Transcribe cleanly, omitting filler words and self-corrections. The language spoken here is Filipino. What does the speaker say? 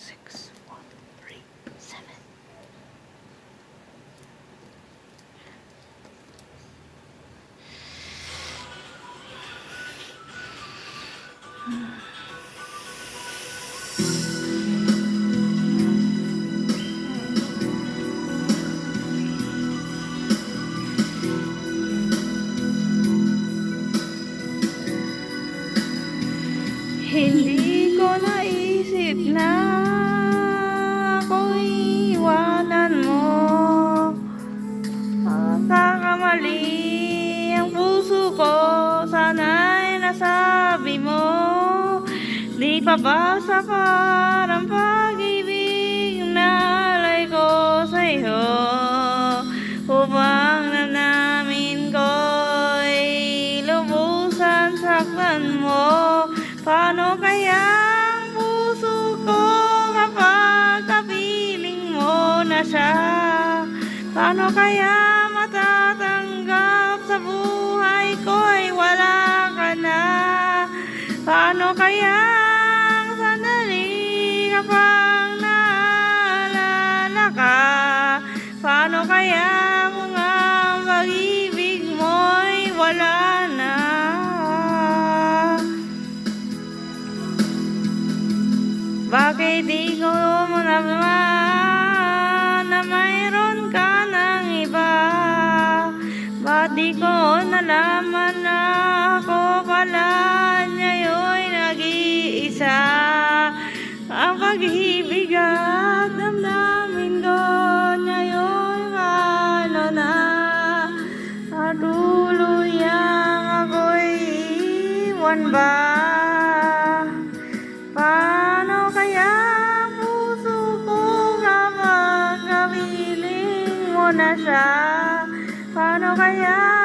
6, 1, 3, 7. Hindi ko naisip na ako'y iwanan mo. Nagkakamali ang puso ko, sana'y nasabi mo. Di pa ba sapat ang pag-ibig na alay ko sa'yo, upang nanamin ko'y lubusan saktan mo. Paano kaya ang puso ko kapag kapiling mo na siya? Paano kaya matatanggap sa buhay ko ay wala ka na? Paano kaya ang sandali kapag naalala ka? Paano kaya kung ang pag-ibig mo'y wala na? Bakit di ko nalaman na mayroon ka ng iba? Ba't di ko nalaman na ako pala niya'y nag-iisa? Ang pag-ibig at damdamin ko niya'y paano na? Natuluyang ako'y iwan ba? Paano kaya ang puso ko kapag kapiling mo na siya? Paano kaya